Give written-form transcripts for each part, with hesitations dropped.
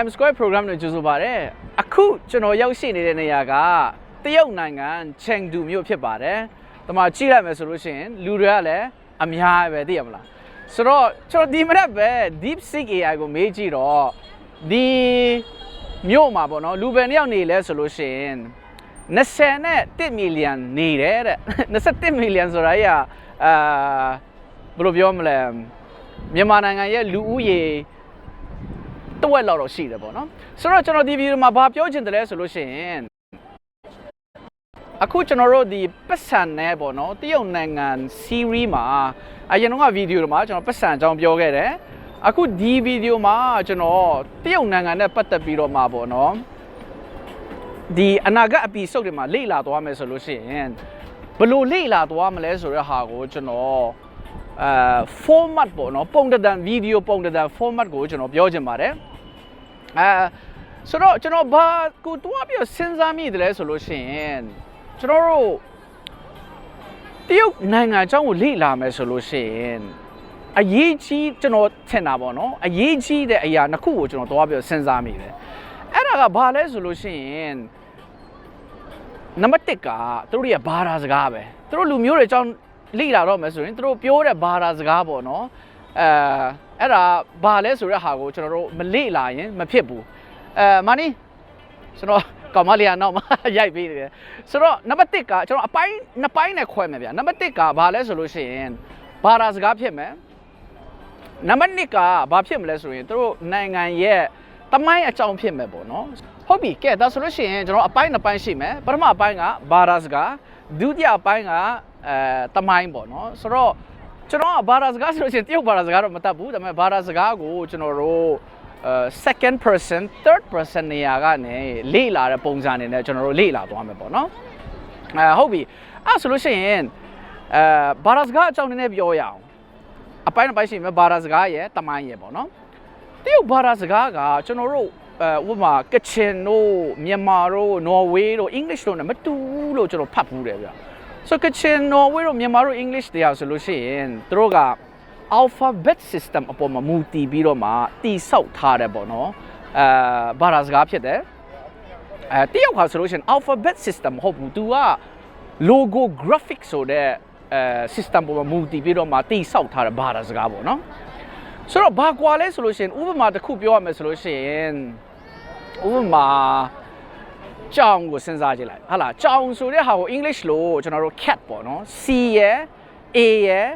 Times Square program နဲ့ကြိုဆိုပါတယ်အခုကျွန်တော်ရောက်ရှိနေတဲ့နေရာကတရုတ်နိုင်ငံချန်ဒူမြို့ဖြစ်ပါတယ်ဒီမှာကြည့်လိုက်မယ်ဆိုလို့ရှိရင်လူတွေကလည်းအများပဲသိရမလားဆိုတော့ကျွန်တော်ဒီမနက်ပဲ DeepSeek AI ကိုမေးကြည့်တော့ဒီမြို့မှာပေါ့နော်လူပဲနှစ်ယောက်နေလဲဆိုလို့ရှိရင်21 million နေတယ်တဲ့21 million ဆိုတာကြီးကဘယ်လိုပြောမလဲမြန်မာနိုင်ငံရဲ့လူဦးရေတဝက်လောက်တော့ရှိတယ်ပေါ့နော်ဆိုတော့ကျွန်တော်ဒီဗီဒီယိုမှာဘာပြောချင်တယ်လဲဆိုလို့ရှိရင်အခုကျွန်တော်တို့ဒီပတ်စံနဲ့ပေါ့နော်တရုတ်နိုင်ငံ series မှာအရင်ကဗီဒီယိုမှာကျွန်တော်ပတ်စံအကြောင်းပြောခဲ့တယ်အခုဒီဗီဒီယိုမှာကျွန်တော်တရုတ်နိုင်ငံနဲ့ပတ်သက်ပြီးတော့မှာပေါ့နော်ဒီအနာဂတ် episode တွေမှာလေ့လာသွားမယ်ဆိုလို့ရှိရင်ဘယ်လိုလေ့လာသွားမလဲဆိုတဲ့ဟာကိုကျွန်တော်format ပေါ့နော်ပုံတံဗီဒီယိုပုံတံ format ကိုကျွန်တော်ပြောချင်ပါတယ်ဆိုတော့ကျွန်တော်ဘာကိုတွားပြီးစဉ်းစားမိတယ်လဲဆိုလို့ရှိရင်ကျွန်တော်တို့တရုတ်နိုင်ငံအကြောင်းကိုလေ့လာမယ်ဆိုလို့ရှိရင်အရေးကြီးကျွန်တော်ထင်တာပေါ့နော်အရေးကြီးတဲ့အရာနှစ်ခုကိုကျွန်တော်တွားပြီးစဉ်းစားမိတယ်အဲ့ဒါကဘာလဲဆိုလို့ရှိရင်နံပါတ်1ကသူတို့ရဲ့ဘာသာစကားပဲသူတို့လူမျိုးတွေအကြောင်းလေ့လာတော့မယ်ဆိုရင်သူတို့ပြောတဲ့ဘာသာစကားပေါ့နော်အဲ့ဒါဘာလဲဆိုတဲ့ဟာကိုကျွန်တော်တို့မလေ့လာရင်မဖြစ်ဘူးမာနီကျွန်တော်ကောင်မလေးကနောက်မှာရိုက်ပေးနေတယ်ဆိုတော့နံပါတ်1ကကျွန်တော်အပိုင်း2ပိုင်းနဲ့ခွဲမယ်ဗျာနံပါတ်1ကဘာလဲဆိုလို့ရှိရင်ဘာသာစကားဖြစ်မယ်နံပါတ်2ကဘာဖြစ်မလဲဆိုရင်သူတို့နိုင်ငံရဲ့တမိုင်းအကြောင်းဖြစ်မယ်ပေါ့နော်ဟုတ်ပြီကဲဒါဆိုလို့ရှိရင်ကျွန်တော်အပိုင်း2ပိုင်းရှိမယ်ပထမအပိုင်းကဘာသာစကားဒုတိယအပိုင်းကတမိုင်းပေါ့နော်ဆိုတော့ကျွန်တော်ကဘာသာစကားဆိုလို့ရှိရင်တရုတ်ဘာသာစကားတော့မတတ်ဘူးဒါပေမဲ့ဘာသာစကားကိုကျွန်တော်တို့second person third person နေရာကနေလေ့လာတဲ့ပုံစံအနေနဲ့ကျွန်တော်တို့လေ့လာသွားမယ်ပေါ့နော်ဟုတ်ပြီအဲ့ဆိုလို့ရှိရင်ဘာသာစကားအကြောင်းနည်းနည်းပြောရအောင်အပိုင်းတစ်ပိုင်းရှိမယ်ဘာသာစကားရဲ့တမိုင်းရဲ့ပေါ့နော်တရုတ်ဘာသာစကားကကျွန်တော်တို့ဥပမာကချင်တို့မြန်မာတို့နော်ဝေးတို့ English တို့နဲ့မတူဘူးလို့ကျွန်တော်ဖတ်ဘူးတယ်ဗျဆိုကချင်နော်ဝေးတို့မြန်မာတို့ English တရားဆိုလို့ရှိရင်သူတို့က alphabet system အပေါ်မှာမူတည်ပြီးတော့မှတည်ဆောက်ထားတယ်ပေါ့နော်ဘာသာစကားဖြစ်တယ်တရုတ်ဟာဆိုလို့ရှိရင် alphabet system မဟုတ်ဘူး तू က logographic ဆိုတဲ့system ပေါ်မှာမူတည်ပြီးတော့မှတည်ဆောက်ထားတဲ့ဘာသာစကားပေါ့နော်ဆိုတော့ဘာကွာလဲဆိုလို့ရှိရင်ဥပမာတစ်ခုပြောရမယ်ဆိုလို့ရှိရင်ဥပမာကြောင်ကိုစဉ်းစားကြည့်လိုက်ဟာလားကြောင်ဆိုတဲ့ဟာကို English လို့ကျွန်တော်တို့ cat ပေါ့နော် C ရယ် A ရယ်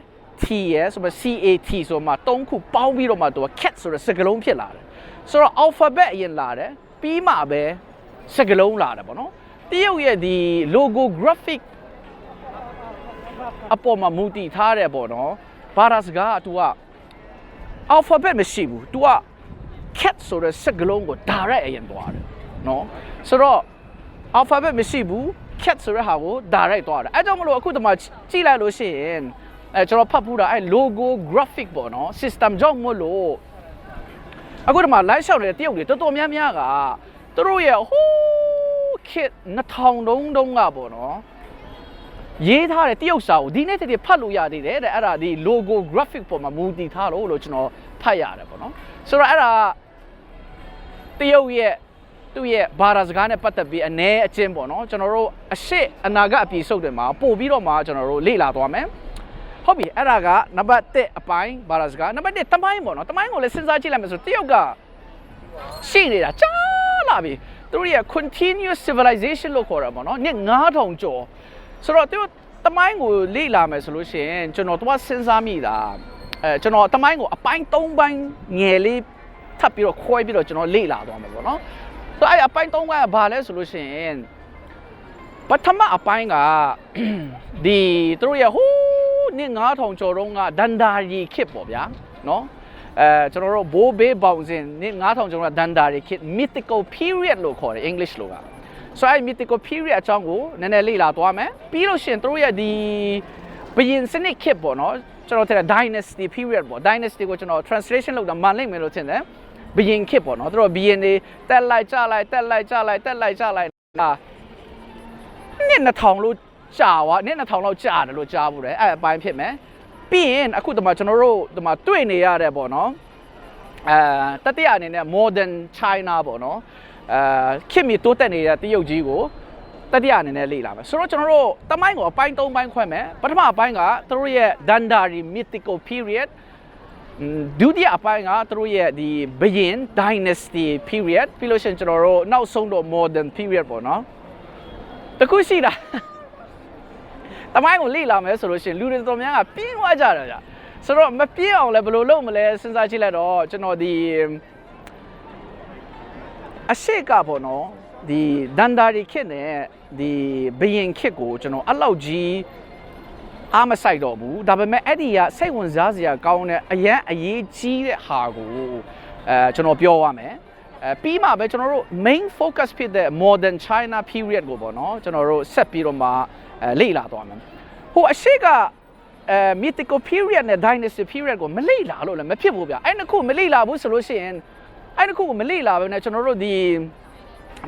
T ရယ်ဆိုမှ CAT ဆိုမှ3ခုပေါင်းပြီးတော့မှသူက cat ဆိုတဲ့စကားလုံးဖြစ်လာတယ်ဆိုတော့ alphabet အရင်လာတယ်ပြီးမှပဲစကားလုံးလာတယ်ပေါ့နော်တရုတ်ရဲ့ဒီ logographic အပေါ်မှာမူတည်ထားတယ်ပေါ့နော်ဘာသာစကားက तू က alphabet မရှိဘူး तू က cat ဆိုတဲ့စကားလုံးကို direct အရင်သွားတယ်နော်ဆိုတော့ alphabet မရှိဘူး cat ဆိုတဲ့ဟာကို direct သွားတယ်အဲကြောင့်မလို့အခုဒီမှာကြည့်လိုက်လို့ရှိရင်ကျွန်တော်ဖတ်ဘူးတာအဲ logographic ပေါ့နော် system ကြောင့်မို့လို့အခုဒီမှာ live လျှောက်နေတဲ့တရုတ်တွေတော်တော်များများကသူတို့ရဲ့ဟိုးခေတ်2000တုန်းကပေါ့နော်ရေးထားတဲ့တရုတ်စာကိုဒီနေ့တည်းဖတ်လို့ရသေးတယ်တဲ့အဲ့ဒါဒီ logographic ပေါ်မှာမူတည်ထားလို့ကျွန်တော်ဖတ်ရတယ်ပေါ့နော်ဆိုတော့အဲ့ဒါတရုတ်ရဲ့သူ့ရဲ့ဘာသာစကားနဲ့ပတ်သက်ပြီးအ ਨੇ အချင်းပေါ့နော်ကျွန်တော်တို့အနာဂတ်အပြည့်စုံတွေမှာပို့ပြီးတော့မှကျွန်တော်တို့လေ့လာသွားမယ်ဟုတ်ပြီအဲ့ဒါကနံပါတ်1အပိုင်းဘာသာစကားနံပါတ်2တမိုင်းပေါ့နော်တမိုင်းကိုလည်းစဉ်းစားကြည့်လိုက်မယ်ဆိုတရုတ်ကရှိနေတာကြာလာပြီသူတို့ရဲ့ continuous civilization လို့ခေါ်တာပေါ့နော်နှစ်9000ကျော်ဆိုတော့သူတမိုင်းကိုလေ့လာမယ်ဆိုလို့ရှိရင်ကျွန်တော်တော့စဉ်းစားမိတာကျွန်တော်တမိုင်းကိုအပိုင်း3ပိုင်းငယ်လေးထပ်ပြီးတော့ခွဲပြီးတော့ကျွန်တော်လေ့လာသွားမယ်ပေါ့နော်ဆိုတော့အဲ့အပိုင်း3ပိုင်းကဘာလဲဆိုလို့ရှိရင်ပထမအပိုင်းကဒီသူတို့ရဲ့ဟိုးနှစ်9000ကျော်တုန်းကဒန်ဒါရီခေတ်ပေါ့ဗျာနော်ကျွန်တော်တို့ဘိုးဘေးပေါင်စင်နှစ်9000ကျော်ကဒန်ဒါရီခေတ် mythical period လို့ခေါ်တယ် English လို့ကဆိုအဲ့ mythical period အကြောင်းကိုနည်းနည်းလေ့လာသွားမယ်ပြီးလို့ရှိရင်တို့ရဲ့ဒီဘရင်စနစ်ခေတ်ပေါ့နော်ကျွန်တော်ထင်တယ် dynasty period ပေါ့ dynasty ကိုကျွန်တော် translation လုပ်တာမှန်လိမ့်မယ်လို့ထင်တယ်ဘရင်ခေတ်ပေါ့နော်တို့ဘရင်တွေတက်လိုက်ကြလိုက်တက်လိုက်ကြလိုက်တက်လိုက်ကြလိုက်နှစ်2000လို့ကြာသွားနှစ်2000လောက်ကြာတယ်လို့ကြားဘူးတယ်အဲ့အပိုင်းဖြစ်မယ်ပြီးရင်အခုဒီမှာကျွန်တော်တို့ဒီမှာတွေ့နေရတဲ့ပေါ့နော် တတိယအနေနဲ့ modern China ပေါ့နော်ခေတ်မီတိုးတက်နေတဲ့တရုတ်ကြီးကိုတတိယအနေနဲ့လေ့လာမယ်ဆိုတော့ကျွန်တော်တို့တမိုင်းကိုအပိုင်း၃ပိုင်းခွဲမယ်ပထမအပိုင်းကသူတို့ရဲ့ Dandari mythical period ဒုတိယအပိုင်းကသူတို့ရဲ့ဒီဘုရင် dynasty period ပြီးလို့ရှိရင်ကျွန်တော်တို့နောက်ဆုံးတော့ modern period ပေါ့နော်တခုရှိတာတမိုင်းကိုလေ့လာမယ်ဆိုလို့ရှိရင်လူတွေတော်များကပြင်းသွားကြတယ်ကြာဆိုတော့မပြင်းအောင်လည်းဘယ်လိုလုပ်မလဲစဉ်းစားကြည့်လိုက်တော့ကျွန်တော်ဒီအရှိကပေါ့နော်ဒီဒန်ဒါရီခစ်နဲ့ဒီဘယင်ခစ်ကိုကျွန်တော်အဲ့လောက်ကြီးအားမဆိုင်တော့ဘူးဒါပေမဲ့အဲ့ဒီကစိတ်ဝင်စားစရာကောင်းတဲ့အရန်အရေးကြီးတဲ့ဟာကိုကျွန်တော်ပြောရမယ်ပြီးမှပဲကျွန်တော်တို့ main focus ဖြစ်တဲ့ modern China period ကိုပေါ့နော်ကျွန်တော်တို့ဆက်ပြီးတော့မှလေ့လာသွားမယ်ဟိုအရှိကmythical period နဲ့ dynasty period ကိုမလေ့လာလို့လည်းမဖြစ်ဘူးဗျအဲ့နှစ်ခုမလေ့လာဘူးဆိုလို့ရှိရင်အဲ့နှစ်ခုကိုမလေ့လာဘဲနဲ့ကျွန်တော်တို့ဒီ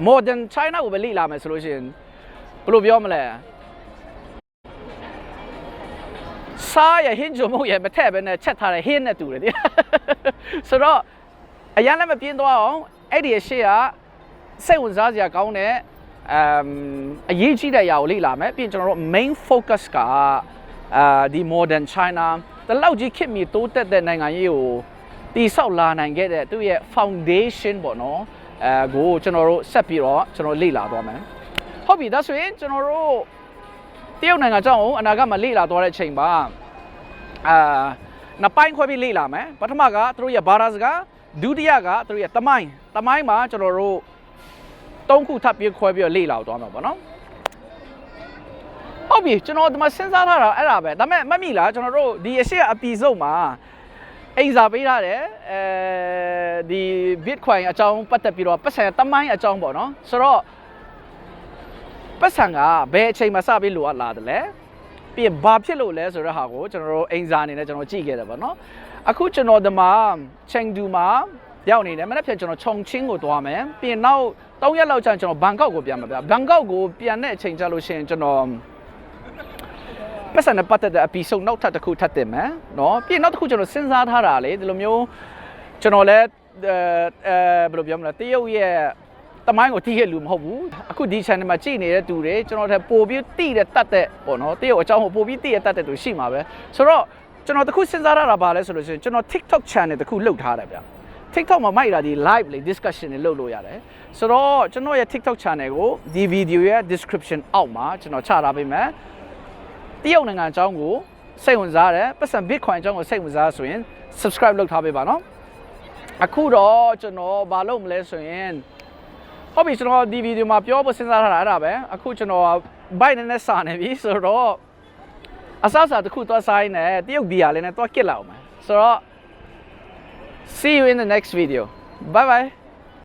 modern China ကိုပဲလေ့လာမယ်ဆိုလို့ရှိရင်ဘယ်လိုပြောမလဲစားရဟင်းကြုံမဟုတ်ရမထက်ပဲနဲ့ချက်ထားတဲ့ဟင်းနဲ့တူတယ်ဒီဆိုတော့အရင်လည်းမပြင်းသွားအောင်အဲ့ဒီအရှိကစိတ်ဝင်စားစရာကောင်းတဲ့အရေးကြီးတဲ့အရာကိုလေ့လာမယ်ပြီးရင်ကျွန်တော်တို့ main focus ကဒီ modern China တလောက်ကြီးခေတ်မီတိုးတက်တဲ့နိုင်ငံရေးကိုတည်ဆောက်လာနိုင်ခဲ့တဲ့သူ့ရဲ့ foundation ပေါ့နော်ကိုကျွန်တော်တို့ဆက်ပြီးတော့ကျွန်တော်လေ့လာသွားမယ်ဟုတ်ပြီဒါဆိုရင်ကျွန်တော်တို့တရုတ်နိုင်ငံကြောင်းအနာဂတ်မှာလေ့လာသွားတဲ့အချိန်ပါနှစ်ပိုင်းခွဲပြီးလေ့လာမယ်ပထမကသူတို့ရဲ့ဘာသာစကားဒုတိယကသူတို့ရဲ့တမိုင်းမှာကျွန်တော်တို့၃ခုထပ်ပြီးခွဲပြီးလေ့လာသွားမှာပေါ့နော်ဟုတ်ပြီကျွန်တော်ဒီမှာစဉ်းစားထားတာအဲ့ဒါပဲဒါပေမဲ့မမိလားကျွန်တော်တို့ဒီအရှိအပီစုံမှာအိမ်စာပေးထားတယ်ဒီ Bitcoin အကြောင်းပတ်သက်ပြီးတော့ပတ်စံတမိုင်းအကြောင်းပေါ့နော်ဆိုတော့ပတ်စံကဘယ်အချိန်မှာစပြီးလိုအပ်လာတယ်လဲပြီးရင်ဘာဖြစ်လို့လဲဆိုတဲ့ဟာကိုကျွန်တော်တို့အိမ်စာအနေနဲ့ကျွန်တော်ကြည့်ခဲ့တယ်ပေါ့နော်အခုကျွန်တော်ဒီမှာချိန်ဒူမှာရောက်နေတယ်မနေ့ဖြန်ကျွန်တော်ခြုံချင်းကိုသွားမယ်ပြီးရင်နောက်3ရက်လောက်ကြာကျွန်တော်ဘန်ကောက်ကိုပြန်မှာဗျဘန်ကောက်ကိုပြန်တဲ့အချိန်ကြာလို့ရှိရင်ကျွန်တော်ပတ်စံနဲ့ပတ်သက်တဲ့အပီဆုံးနောက်ထပ်တစ်ခုထပ်တင်မယ်နော်ပြီးရင်နောက်တစ်ခုကျွန်တော်စဉ်းစားထားတာလေဒီလိုမျိုးကျွန်တော်လည်းဘယ်လိုပြောမလဲတရုတ်ရဲ့တမိုင်းကိုတီးခဲ့လူမဟုတ်ဘူးအခုဒီ channel မှာကြည့်နေတဲ့သူတွေကျွန်တော်တို့ပို့ပြီးတီးတဲ့တတ်တဲ့ပေါ့နော်တရုတ်အကြောင်းကိုပို့ပြီးတီးတဲ့တတ်တဲ့သူရှိမှာပဲဆိုတော့ကျွန်တော်တခုစဉ်းစားရတာပါလဲဆိုလို့ရှိရင်ကျွန်တော် TikTok channel တခုလုပ်ထားတယ်ဗျ TikTok မှာမိုက်တာဒီ live လေ discussion တွေလုပ်လို့ရတယ်ဆိုတော့ကျွန်တော်ရဲ့ TikTok channel ကိုဒီ video ရဲ့ description အောက်မှာကျွန်တော်ချထားပေးမယ်တရုတ်နိုင်ငံအကြောင်းကိုစိတ်ဝင်စားတယ်ပတ်စံ Bitcoin အကြောင်းကိုစိတ်ဝင်စားဆိုရင် subscribe လုပ်ထားပေးပါနော်အခုတော့ကျွန်တော်ဘာလုပ်မလဲဆိုရင်ဟုတ်ပြီကျွန်တော်ဒီ video မှာပြောဖို့စဉ်းစားထားတာအဲ့ဒါပဲအခုကျွန်တော် bite နဲ့စာနေပြီဆိုတော့အစားအစာတစ်ခုသွားစားနေတရုတ်ဘီယာလေးနဲ့သွားကစ်လာအောင်မယ်ဆိုတော့ see you in the next video bye bye